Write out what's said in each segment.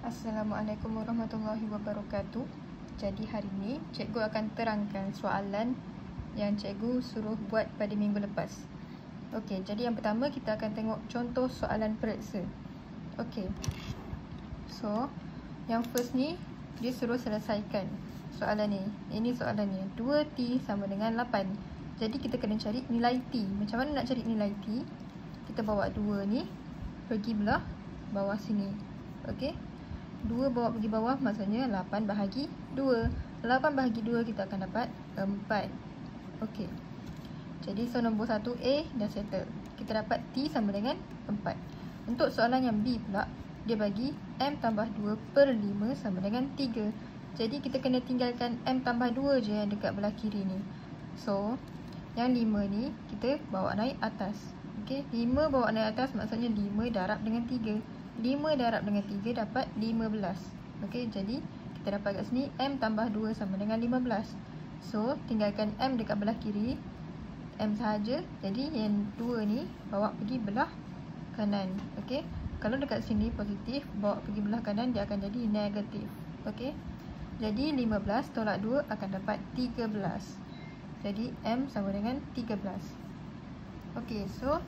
Assalamualaikum warahmatullahi wabarakatuh. Jadi hari ini cikgu akan terangkan soalan yang cikgu suruh buat pada minggu lepas. Okey, jadi yang pertama kita akan tengok contoh soalan periksa. Okey. So, yang first ni dia suruh selesaikan soalan ni. Ini soalannya. 2T sama dengan 8. Jadi kita kena cari nilai T. Macam mana nak cari nilai T? Kita bawa 2 ni pergi belah bawah sini. Okey. 2 bawa pergi bawah maksudnya 8 bahagi 2. 8 bahagi 2 kita akan dapat 4. Okey. Jadi so nombor 1A dah settle. Kita dapat T sama dengan 4. Untuk soalan yang B pula, dia bagi M tambah 2 per 5 sama dengan 3. Jadi kita kena tinggalkan M tambah 2 je yang dekat belah kiri ni. So, yang 5 ni kita bawa naik atas. Okey, 5 bawa naik atas maksudnya 5 darab dengan 3. 5 darab dengan 3 dapat 15. Okey, jadi kita dapat kat sini M tambah 2 sama dengan 15. So, tinggalkan M dekat belah kiri, M sahaja. Jadi yang 2 ni bawa pergi belah kanan. Okey, kalau dekat sini positif, bawa pergi belah kanan dia akan jadi negatif. Okey, jadi 15 tolak 2 akan dapat 13. Jadi M sama dengan 13. Okey, so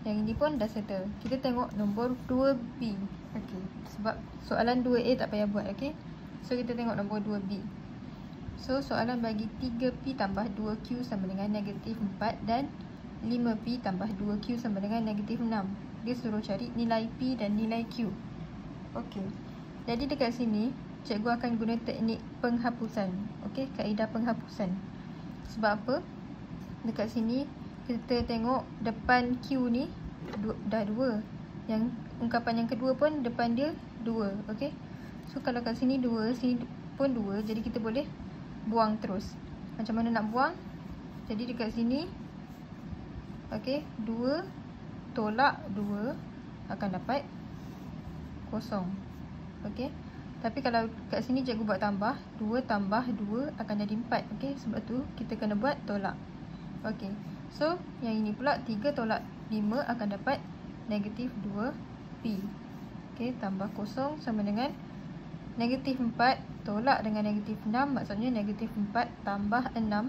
yang ini pun dah settle. Kita tengok nombor 2B. Okey, sebab soalan 2A tak payah buat. Okey, so kita tengok nombor 2B. So soalan bagi 3P tambah 2Q sama dengan negatif 4 dan 5P tambah 2Q sama dengan negatif 6. Dia suruh cari nilai P dan nilai Q. Okey, jadi dekat sini cikgu akan guna teknik penghapusan. Okey, kaedah penghapusan. Sebab apa? Dekat sini kita tengok depan Q ni dah 2. Yang ungkapan yang kedua pun depan dia 2. Okey, so kalau kat sini 2, sini pun 2, jadi kita boleh buang terus. Macam mana nak buang? Jadi dekat sini, okey, 2 tolak 2 akan dapat kosong. Okey, tapi kalau kat sini cikgu buat tambah, 2 tambah 2 akan jadi 4. Okey, sebab tu kita kena buat tolak. Okey, so yang ini pula 3 tolak 5 akan dapat negatif 2P. Okey, tambah kosong sama dengan negatif 4 tolak dengan negatif 6, maksudnya negatif 4 tambah 6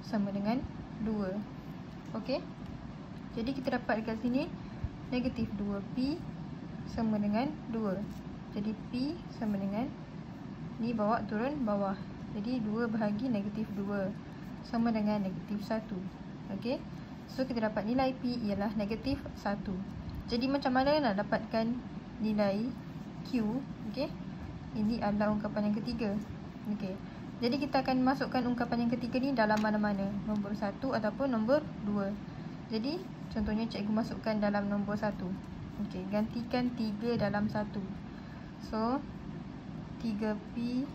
sama dengan 2. Okey, jadi kita dapat dekat sini negatif 2P sama dengan 2. Jadi P sama dengan, ni bawa turun bawah, jadi 2 bahagi negatif 2 sama dengan negatif 1. Okey, so kita dapat nilai P ialah negatif 1. Jadi macam mana nak dapatkan nilai Q? Okey, ini adalah ungkapan yang ketiga. Okey, jadi kita akan masukkan ungkapan yang ketiga ni dalam mana-mana, nombor 1 ataupun nombor 2. Jadi contohnya cikgu masukkan dalam nombor 1. Okey, gantikan 3 dalam 1. So 3P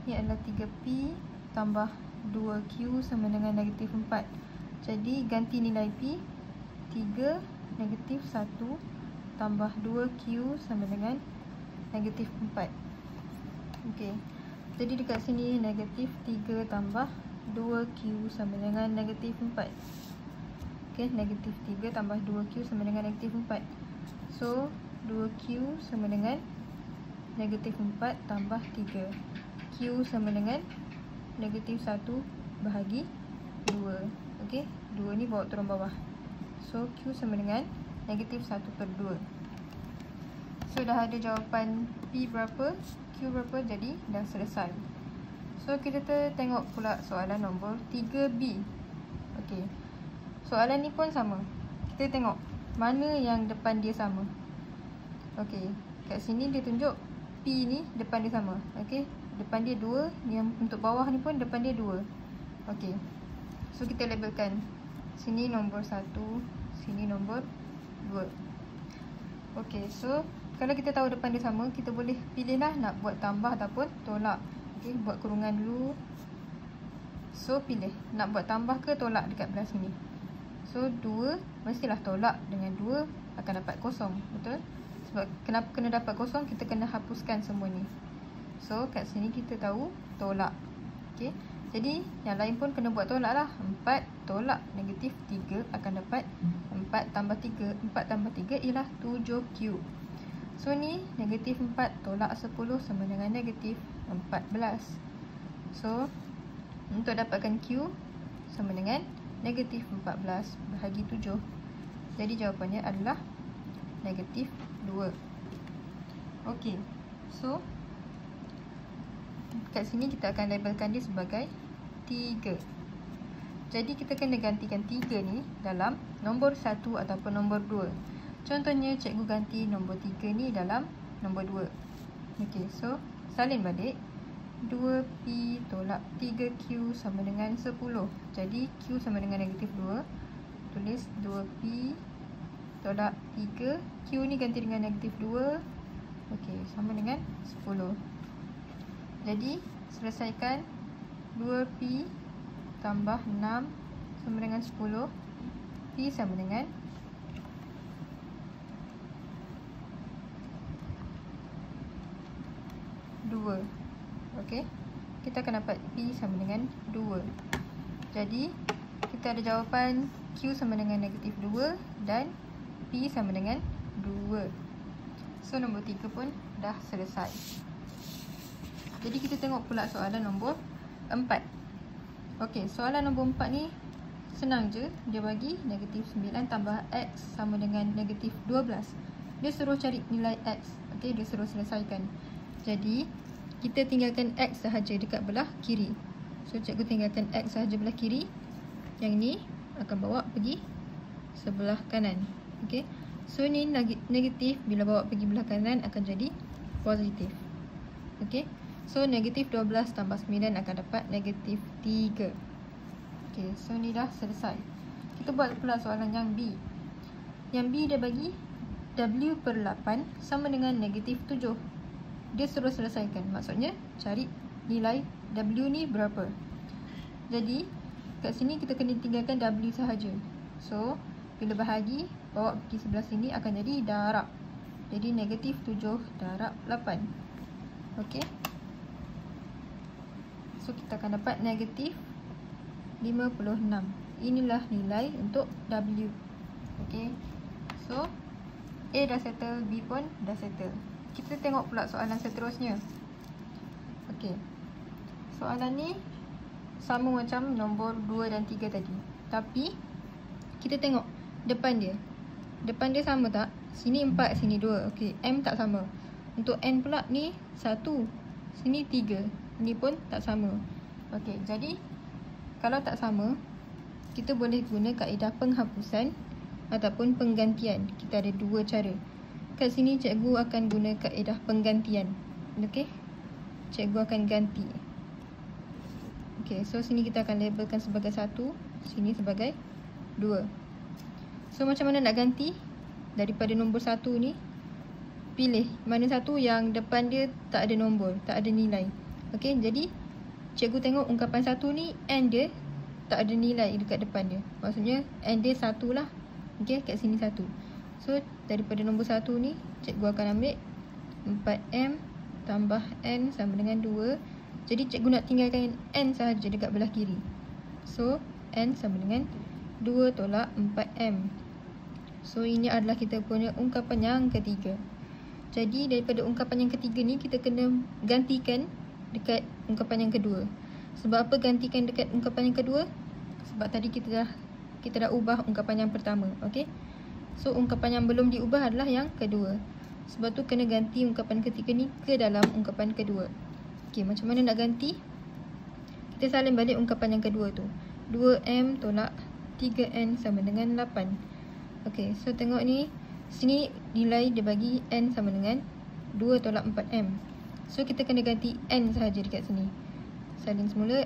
ni adalah 3P tambah 2Q sama dengan negatif 4. Jadi ganti nilai P, 3 negatif 1 tambah 2Q sama dengan negatif 4. Okey, jadi dekat sini negatif 3 tambah 2Q sama dengan negatif 4. Okey, negatif 3 tambah 2Q sama dengan negatif 4. So 2Q sama dengan negatif 4 tambah 3. Q sama dengan negatif 1 bahagi 2. Okey, 2 ni bawa turun bawah. So Q sama dengan negatif 1 per 2. So dah ada jawapan P berapa, Q berapa, jadi dah selesai. So kita tengok pula soalan nombor 3B. Okey, soalan ni pun sama. Kita tengok mana yang depan dia sama. Okey, kat sini dia tunjuk P ni depan dia sama. Okey, depan dia 2, yang untuk bawah ni pun depan dia 2. Okey, so kita labelkan sini nombor 1, sini nombor 2. Okey, so kalau kita tahu depan dia sama, kita boleh pilihlah nak buat tambah ataupun tolak. Okey, buat kurungan dulu. So pilih nak buat tambah ke tolak dekat belah sini. So 2 mestilah tolak dengan 2 akan dapat kosong. Betul? Sebab kenapa kena dapat kosong, kita kena hapuskan semua ni. So kat sini kita tahu tolak. Okey, jadi yang lain pun kena buat tolak lah. 4 tolak negatif 3 akan dapat 4 tambah 3. 4 tambah 3 ialah 7Q. So ni negatif 4 tolak 10 sama dengan negatif 14. So untuk dapatkan Q sama dengan negatif 14 bahagi 7. Jadi jawapannya adalah negatif 2. Okey, so kat sini kita akan labelkan dia sebagai 3. Jadi kita kena gantikan 3 ni dalam nombor 1 ataupun nombor 2. Contohnya cikgu ganti nombor 3 ni dalam nombor 2. Okey, so salin balik. 2P tolak 3Q sama dengan 10. Jadi Q sama dengan negatif 2. Tulis 2P tolak 3. Q ni ganti dengan negatif 2. Okey, sama dengan 10. Jadi selesaikan 2P tambah 6 sama dengan 10. P sama dengan 2. Okey, kita akan dapat P sama dengan 2. Jadi kita ada jawapan Q sama dengan negatif 2 dan P sama dengan 2. So nombor 3 pun dah selesai. Jadi kita tengok pula soalan nombor 4. Okey, soalan nombor 4 ni senang je. Dia bagi negatif 9 tambah X sama dengan negatif 12. Dia suruh cari nilai X. Okey, dia suruh selesaikan. Jadi kita tinggalkan X sahaja dekat belah kiri. So cikgu tinggalkan X sahaja belah kiri. Yang ni akan bawa pergi sebelah kanan. Okey, so ni negatif, bila bawa pergi belah kanan akan jadi positif. Okey, so negatif 12 tambah 9 akan dapat negatif 3. Okey, so ni dah selesai. Kita buat pula soalan yang B. Yang B dia bagi W per 8 sama dengan negatif 7. Dia suruh selesaikan. Maksudnya cari nilai W ni berapa. Jadi kat sini kita kena tinggalkan W sahaja. So bila bahagi bawa pergi sebelah sini akan jadi darab. Jadi negatif 7 darab 8. Okey, so kita akan dapat negatif 56. Inilah nilai untuk W. Okey, so A dah settle, B pun dah settle. Kita tengok pula soalan seterusnya. Okey, soalan ni sama macam nombor 2 dan 3 tadi. Tapi kita tengok depan dia. Depan dia sama tak? Sini 4, sini 2. Okey, M tak sama. Untuk N pula ni 1, sini 3. Ni pun tak sama. Okey, jadi kalau tak sama, kita boleh guna kaedah penghapusan ataupun penggantian. Kita ada dua cara. Kat sini cikgu akan guna kaedah penggantian. Okey, cikgu akan ganti. Okey, so sini kita akan labelkan sebagai 1, sini sebagai 2. So macam mana nak ganti? Daripada nombor 1 ni, pilih mana satu yang depan dia tak ada nombor, tak ada nilai. Okey, jadi cikgu tengok ungkapan 1 ni N dia tak ada nilai dekat depan dia. Maksudnya N dia 1 lah. Okey, kat sini 1. So daripada nombor 1 ni cikgu akan ambil 4M tambah N sama dengan 2. Jadi cikgu nak tinggalkan N sahaja dekat belah kiri. So N sama dengan 2 tolak 4M. So ini adalah kita punya ungkapan yang ketiga. Jadi daripada ungkapan yang ketiga ni kita kena gantikan dekat ungkapan yang kedua. Sebab apa gantikan dekat ungkapan yang kedua? Sebab tadi kita dah ubah ungkapan yang pertama. Okey, so ungkapan yang belum diubah adalah yang kedua. Sebab tu kena ganti ungkapan ketiga ni ke dalam ungkapan kedua. Okey, macam mana nak ganti? Kita salin balik ungkapan yang kedua tu. 2M tolak 3N sama dengan 8. Okey, so tengok ni. Sini nilai dia bagi N sama dengan 2 tolak 4M. So kita kena ganti N sahaja dekat sini. Salin semula.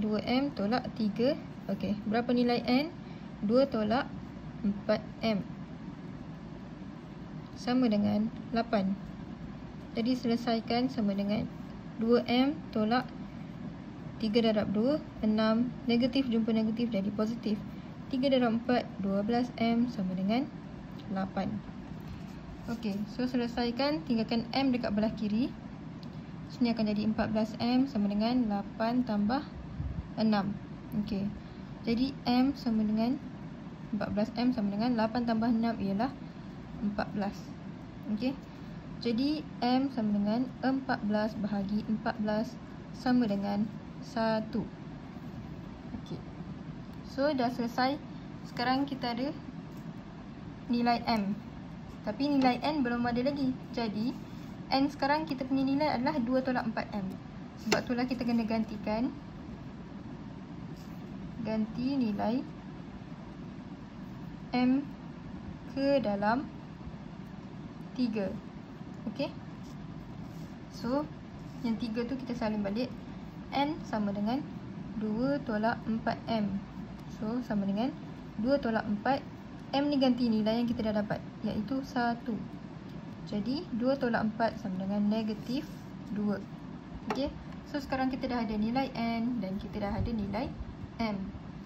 2M tolak 3. Okey, berapa nilai N? 2 tolak 4M sama dengan 8. Jadi selesaikan sama dengan 2M tolak 3 darab 2, 6. Negatif jumpa negatif jadi positif. 3 darab 4, 12M sama dengan 8. Okey, so selesaikan. Tinggalkan M dekat belah kiri. Sini akan jadi 14M sama dengan 8 tambah 6. Okey, jadi M sama dengan 14M sama dengan 8 tambah 6 ialah 14. Okey, Jadi M sama dengan 14 bahagi 14 sama dengan 1. Okey. So dah selesai. Sekarang kita ada nilai M. Tapi nilai N belum ada lagi. Jadi N sekarang kita punya nilai adalah 2 tolak 4M. Sebab itulah kita kena ganti nilai M ke dalam 3. Okey. So yang 3 tu kita salin balik. N sama dengan 2 tolak 4M. So sama dengan 2 tolak 4. M ni ganti nilai yang kita dah dapat, iaitu 1. Jadi 2 tolak 4 sama dengan negatif 2. Okey. So sekarang kita dah ada nilai N dan kita dah ada nilai M.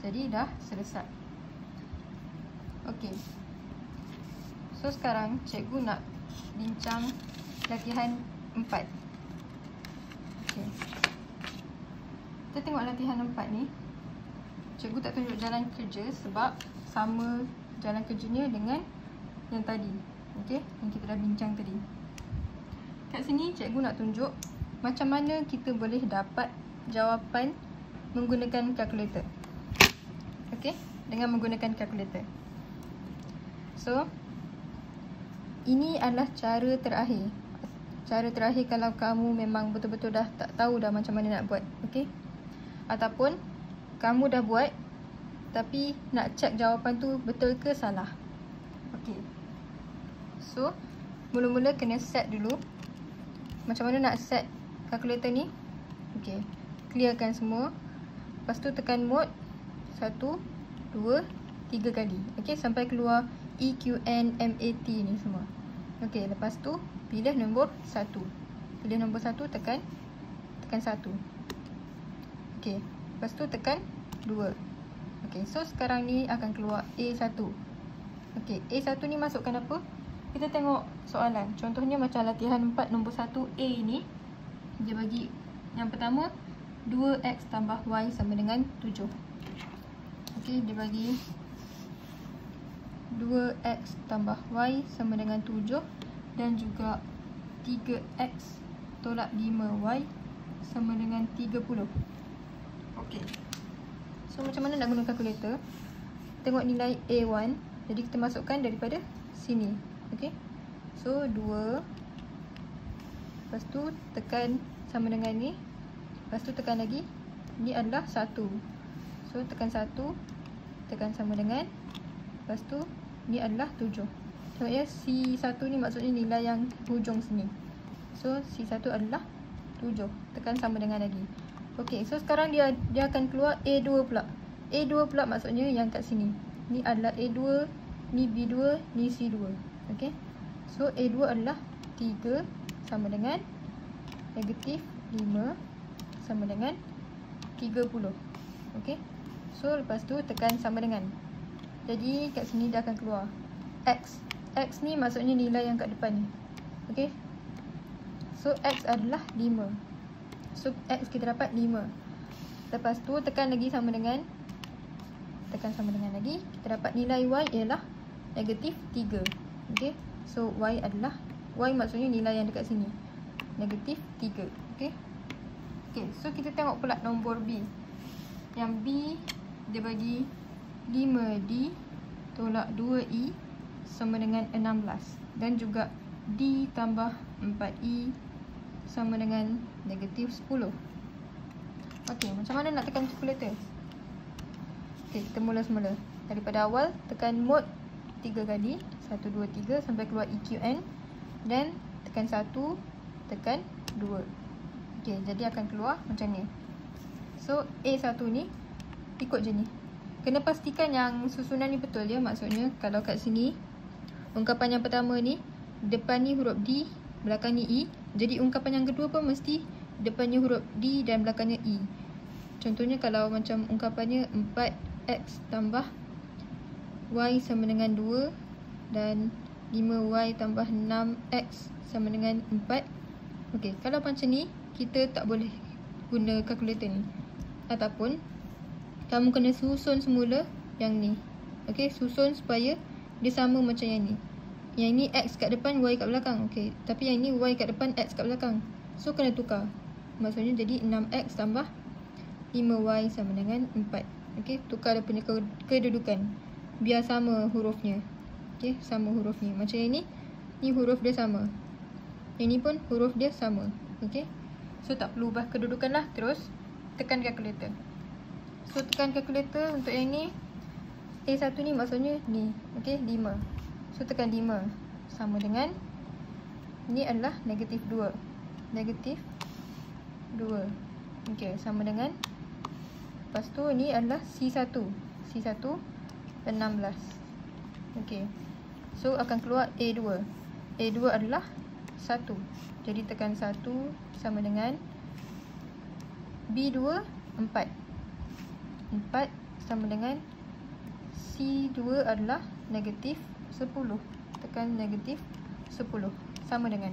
Jadi dah selesai. Okey. So sekarang cikgu nak bincang latihan 4. Okey. Kita tengok latihan 4 ni. Cikgu tak tunjuk jalan kerja sebab sama jalan kerjanya dengan yang tadi. Okey, yang kita dah bincang tadi. Kat sini cikgu nak tunjuk macam mana kita boleh dapat jawapan menggunakan kalkulator. Okey, dengan menggunakan kalkulator. So, ini adalah cara terakhir. Cara terakhir kalau kamu memang betul-betul dah tak tahu dah macam mana nak buat. Okey. Ataupun kamu dah buat tapi nak cek jawapan tu betul ke salah. Okey. So, mula-mula kena set dulu. Macam mana nak set kalkulator ni? Okey. Clearkan semua. Lepas tu tekan mode 1, 2, 3 kali. Okey, sampai keluar EQN MAT ni semua. Okey, lepas tu pilih nombor 1. Pilih nombor 1, tekan 1. Okey, lepas tu tekan 2. Okey, so sekarang ni akan keluar A1. Okey, A1 ni masukkan apa? Kita tengok soalan. Contohnya macam latihan 4 nombor 1A ni. Dia bagi yang pertama 2x tambah y sama dengan 7. Okey, dia bagi 2x tambah y sama dengan 7 dan juga 3x tolak 5y sama dengan 30. Okey. So macam mana nak guna kalkulator? Tengok nilai A1. Jadi kita masukkan daripada sini. Okey. So 2. Lepas tu tekan sama dengan ni. Lepas tu tekan lagi. Ni adalah 1. So tekan 1. Tekan sama dengan. Lepas tu ni adalah 7. Tengok ya, C1 ni maksudnya nilai yang hujung sini. So C1 adalah 7. Tekan sama dengan lagi. Okey, so sekarang dia akan keluar A2 pula. A2 pula maksudnya yang kat sini. Ni adalah A2, ni B2, ni C2. Okey. So A2 adalah 3 sama dengan negatif 5 sama dengan 30. Okey. So lepas tu tekan sama dengan. Jadi kat sini dia akan keluar X. X ni maksudnya nilai yang kat depan ni. Okey. So X adalah 5. So X kita dapat 5. Lepas tu tekan lagi sama dengan. Tekan sama dengan lagi. Kita dapat nilai Y ialah negatif 3. Okey. So Y adalah. Y maksudnya nilai yang dekat sini. Negatif 3. Okey. Okey. So kita tengok pula nombor B. Yang B dia bagi 5D tolak 2E sama dengan 16. Dan juga D tambah 4E sama dengan negatif 10. Okey, macam mana nak tekan kalkulator? Okey, kita mula semula. Daripada awal, tekan mode 3 kali. 1, 2, 3 sampai keluar EQN. Dan tekan 1, tekan 2. Okey, jadi akan keluar macam ni. So, A1 ni ikut je ni. Kena pastikan yang susunan ni betul ya. Maksudnya, kalau kat sini, ungkapan yang pertama ni, depan ni huruf D, belakang ni E. Jadi ungkapan yang kedua pun mesti depannya huruf D dan belakangnya E. Contohnya kalau macam ungkapannya 4x tambah y sama dengan 2 dan 5y tambah 6x sama dengan 4. Okey, kalau macam ni kita tak boleh guna kalkulator ni. Ataupun kamu kena susun semula yang ni. Okey, susun supaya dia sama macam yang ni. Yang ni X kat depan, Y kat belakang. Okey, tapi yang ni Y kat depan, X kat belakang. So kena tukar. Maksudnya jadi 6X tambah 5Y sama dengan 4. Okey, tukar dia punya kedudukan. Biar sama hurufnya. Okey, sama hurufnya. Macam yang ni huruf dia sama. Yang ni pun huruf dia sama. Okey. So tak perlu ubah kedudukan lah. Terus tekan kalkulator. So tekan kalkulator untuk yang ni. A1 ni maksudnya ni. Okey, 5. So tekan 5 sama dengan ni adalah negatif 2. Negatif 2. Okey, sama dengan, lepas tu ni adalah C1. C1 16. Okey. So akan keluar A2. A2 adalah 1. Jadi tekan 1 sama dengan B2 4. 4 sama dengan C2 adalah negatif 10. Tekan negatif 10 sama dengan.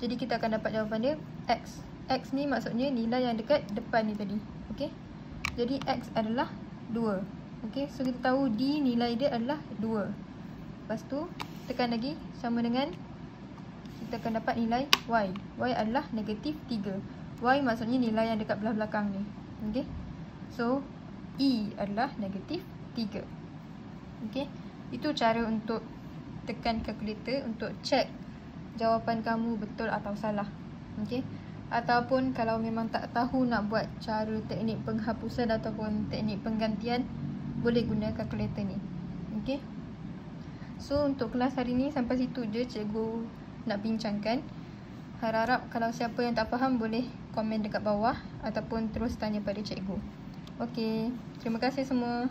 Jadi kita akan dapat jawapan dia X. X ni maksudnya nilai yang dekat depan ni tadi. Okey. Jadi X adalah 2. Okey. So kita tahu D nilai dia adalah 2. Lepas tu tekan lagi sama dengan, kita akan dapat nilai Y. Y adalah negatif 3. Y maksudnya nilai yang dekat belah belakang ni. Okey. So E adalah negatif 3. Okey. Itu cara untuk tekan kalkulator untuk cek jawapan kamu betul atau salah. Okey. Ataupun kalau memang tak tahu nak buat cara teknik penghapusan ataupun teknik penggantian, boleh guna kalkulator ni. Okey. So untuk kelas hari ni sampai situ je cikgu nak bincangkan. Harap-harap kalau siapa yang tak faham boleh komen dekat bawah ataupun terus tanya pada cikgu. Okey. Terima kasih semua.